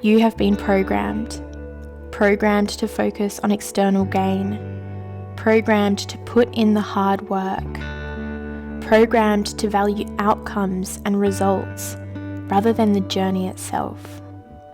You have been programmed to focus on external gain, programmed to put in the hard work, programmed to value outcomes and results rather than the journey itself.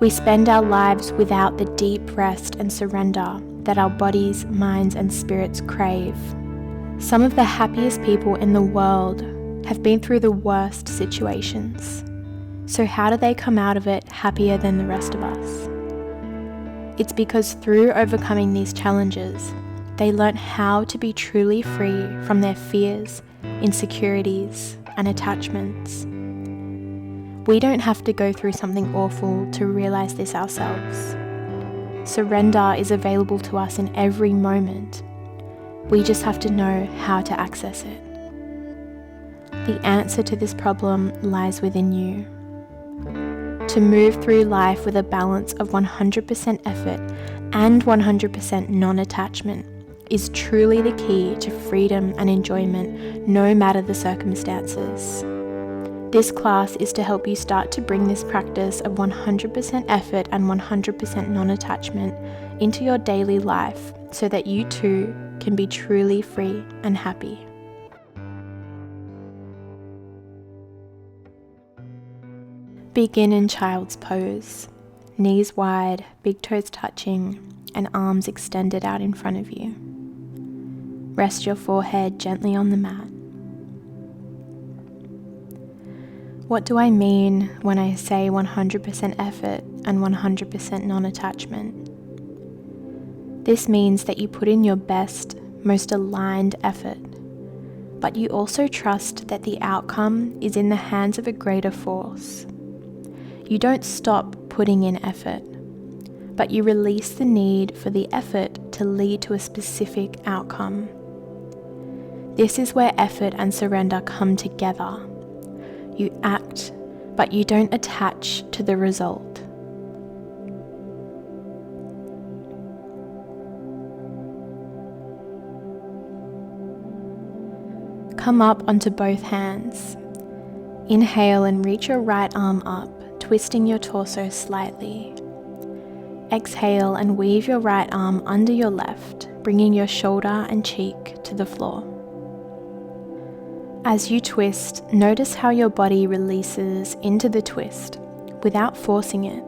We spend our lives without the deep rest and surrender that our bodies, minds, and spirits crave. Some of the happiest people in the world have been through the worst situations. So how do they come out of it happier than the rest of us? It's because through overcoming these challenges, they learn how to be truly free from their fears, insecurities, and attachments. We don't have to go through something awful to realize this ourselves. Surrender is available to us in every moment. We just have to know how to access it. The answer to this problem lies within you. To move through life with a balance of 100% effort and 100% non-attachment is truly the key to freedom and enjoyment, no matter the circumstances. This class is to help you start to bring this practice of 100% effort and 100% non-attachment into your daily life so that you too can be truly free and happy. Begin in child's pose, knees wide, big toes touching, and arms extended out in front of you. Rest your forehead gently on the mat. What do I mean when I say 100% effort and 100% non-attachment? This means that you put in your best, most aligned effort, but you also trust that the outcome is in the hands of a greater force. You don't stop putting in effort, but you release the need for the effort to lead to a specific outcome. This is where effort and surrender come together. You act, but you don't attach to the result. Come up onto both hands. Inhale and reach your right arm up, twisting your torso slightly. Exhale and weave your right arm under your left, bringing your shoulder and cheek to the floor. As you twist, notice how your body releases into the twist without forcing it.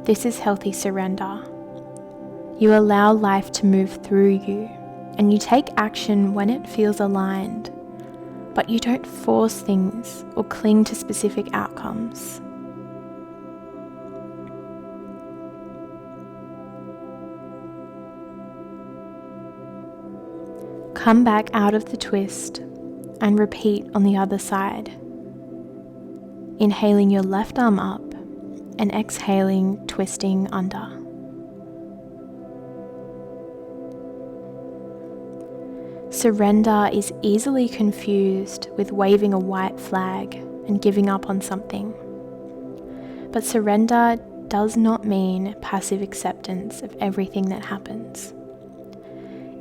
This is healthy surrender. You allow life to move through you, and you take action when it feels aligned, but you don't force things or cling to specific outcomes. Come back out of the twist and repeat on the other side. Inhaling your left arm up and exhaling, twisting under. Surrender is easily confused with waving a white flag and giving up on something. But surrender does not mean passive acceptance of everything that happens.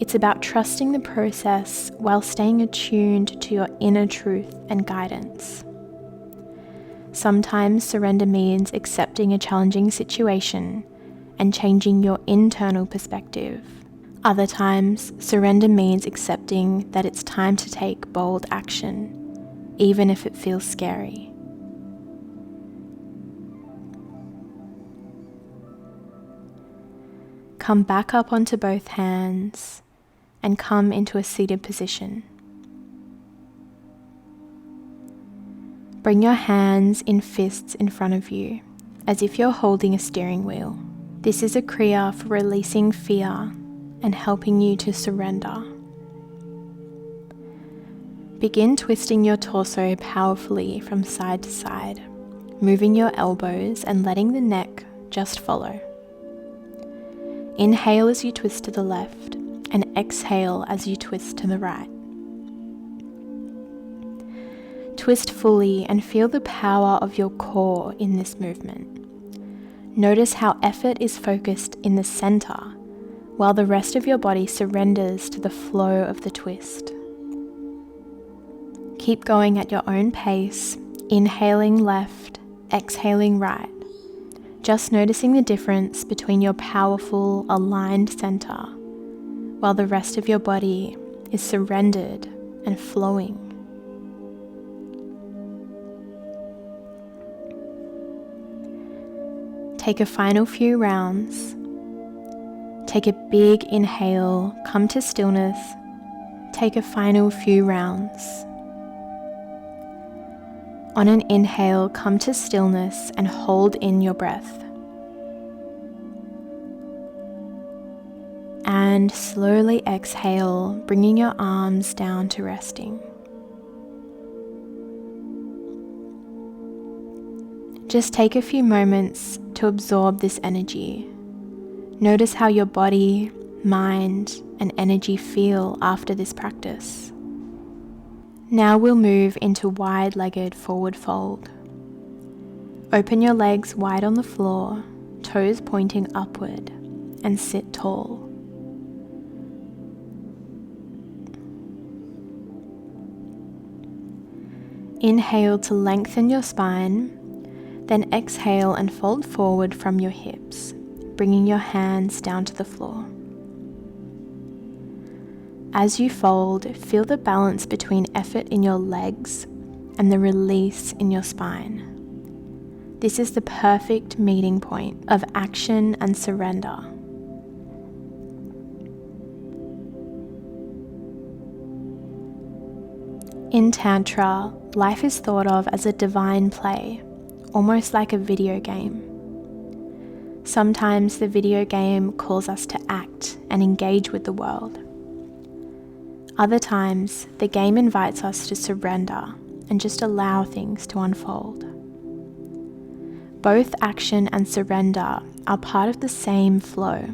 It's about trusting the process while staying attuned to your inner truth and guidance. Sometimes surrender means accepting a challenging situation and changing your internal perspective. Other times, surrender means accepting that it's time to take bold action, even if it feels scary. Come back up onto both hands and come into a seated position. Bring your hands in fists in front of you, as if you're holding a steering wheel. This is a kriya for releasing fear and helping you to surrender. Begin twisting your torso powerfully from side to side, moving your elbows and letting the neck just follow. Inhale as you twist to the left, and exhale as you twist to the right. Twist fully and feel the power of your core in this movement. Notice how effort is focused in the center, while the rest of your body surrenders to the flow of the twist. Keep going at your own pace, inhaling left, exhaling right. just noticing the difference between your powerful, aligned center, while the rest of your body is surrendered and flowing. Take a final few rounds. Take a big inhale, come to stillness. Take a final few rounds. On an inhale, come to stillness and hold in your breath. And slowly exhale, bringing your arms down to resting. Just take a few moments to absorb this energy. Notice how your body, mind, and energy feel after this practice. Now we'll move into wide-legged forward fold. Open your legs wide on the floor, toes pointing upward, and sit tall. Inhale to lengthen your spine, then exhale and fold forward from your hips, bringing your hands down to the floor. As you fold, feel the balance between effort in your legs and the release in your spine. This is the perfect meeting point of action and surrender. In Tantra, life is thought of as a divine play, almost like a video game. Sometimes the video game calls us to act and engage with the world. Other times, the game invites us to surrender and just allow things to unfold. Both action and surrender are part of the same flow.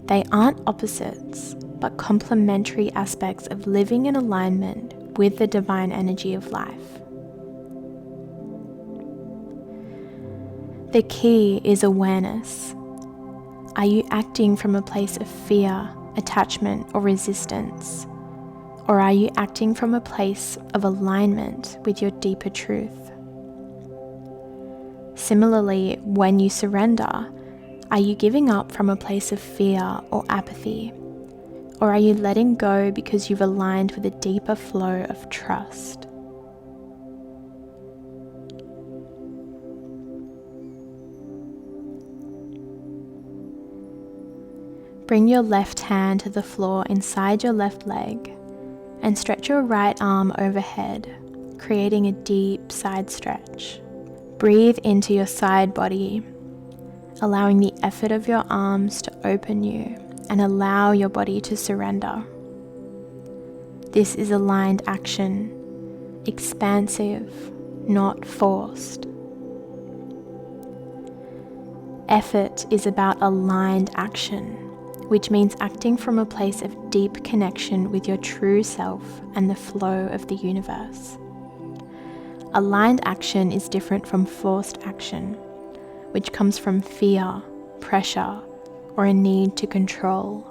They aren't opposites, but complementary aspects of living in alignment with the divine energy of life. The key is awareness. Are you acting from a place of fear, attachment, or resistance? Or are you acting from a place of alignment with your deeper truth? Similarly, when you surrender, are you giving up from a place of fear or apathy? Or are you letting go because you've aligned with a deeper flow of trust? Bring your left hand to the floor inside your left leg and stretch your right arm overhead, creating a deep side stretch. Breathe into your side body, allowing the effort of your arms to open you and allow your body to surrender. This is aligned action, expansive, not forced. Effort is about aligned action, which means acting from a place of deep connection with your true self and the flow of the universe. Aligned action is different from forced action, which comes from fear, pressure, or a need to control.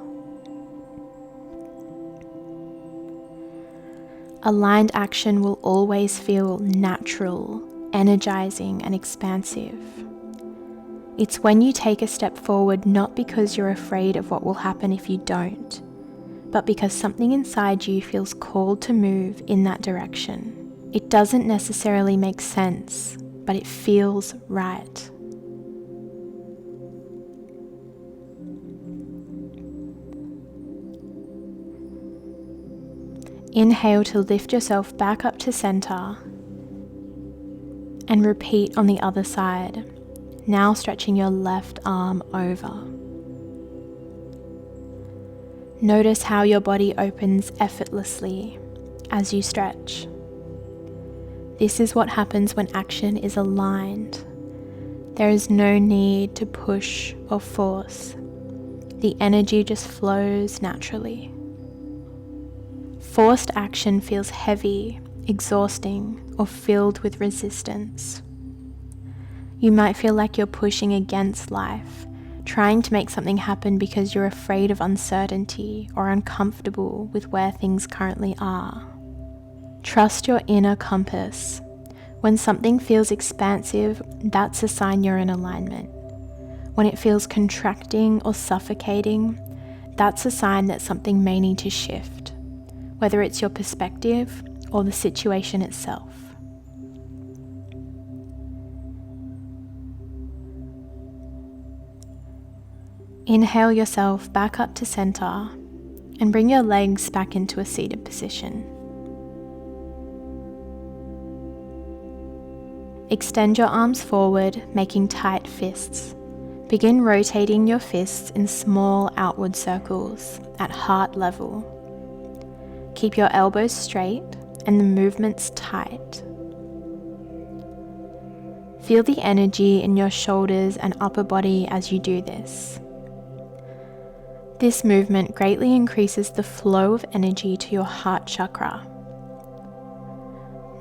Aligned action will always feel natural, energizing, and expansive. It's when you take a step forward not because you're afraid of what will happen if you don't, but because something inside you feels called to move in that direction. It doesn't necessarily make sense, but it feels right. Inhale to lift yourself back up to center and repeat on the other side. Now stretching your left arm over. Notice how your body opens effortlessly as you stretch. This is what happens when action is aligned. There is no need to push or force. The energy just flows naturally. Forced action feels heavy, exhausting, or filled with resistance. You might feel like you're pushing against life, trying to make something happen because you're afraid of uncertainty or uncomfortable with where things currently are. Trust your inner compass. When something feels expansive, that's a sign you're in alignment. When it feels contracting or suffocating, that's a sign that something may need to shift, whether it's your perspective or the situation itself. Inhale yourself back up to center and bring your legs back into a seated position. Extend your arms forward, making tight fists. Begin rotating your fists in small outward circles at heart level. Keep your elbows straight and the movements tight. Feel the energy in your shoulders and upper body as you do this. This movement greatly increases the flow of energy to your heart chakra.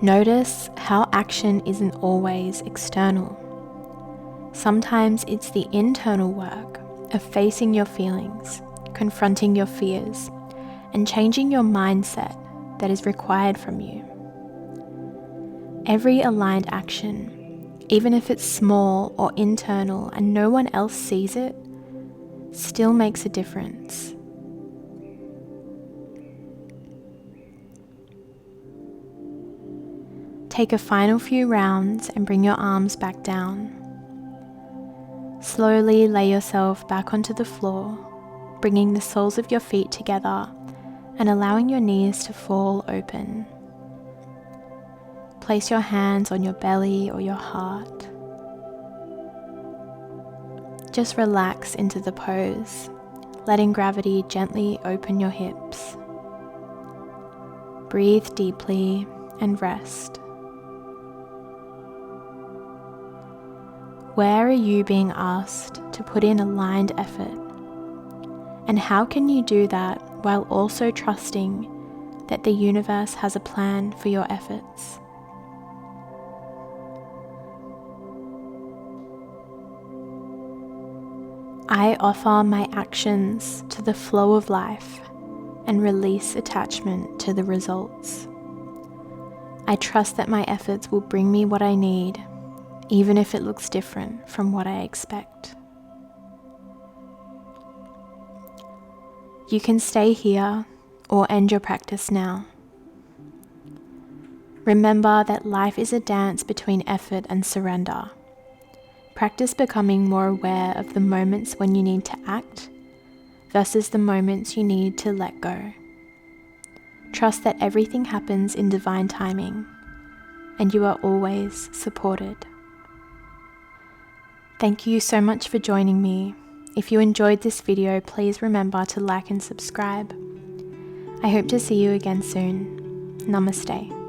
Notice how action isn't always external. Sometimes it's the internal work of facing your feelings, confronting your fears, and changing your mindset that is required from you. Every aligned action, even if it's small or internal and no one else sees it, still makes a difference. Take a final few rounds and bring your arms back down. Slowly lay yourself back onto the floor, bringing the soles of your feet together and allowing your knees to fall open. Place your hands on your belly or your heart. Just relax into the pose, letting gravity gently open your hips. Breathe deeply and rest. Where are you being asked to put in aligned effort? And how can you do that while also trusting that the universe has a plan for your efforts? I offer my actions to the flow of life and release attachment to the results. I trust that my efforts will bring me what I need, even if it looks different from what I expect. You can stay here or end your practice now. Remember that life is a dance between effort and surrender. Practice becoming more aware of the moments when you need to act versus the moments you need to let go. Trust that everything happens in divine timing and you are always supported. Thank you so much for joining me. If you enjoyed this video, please remember to like and subscribe. I hope to see you again soon. Namaste.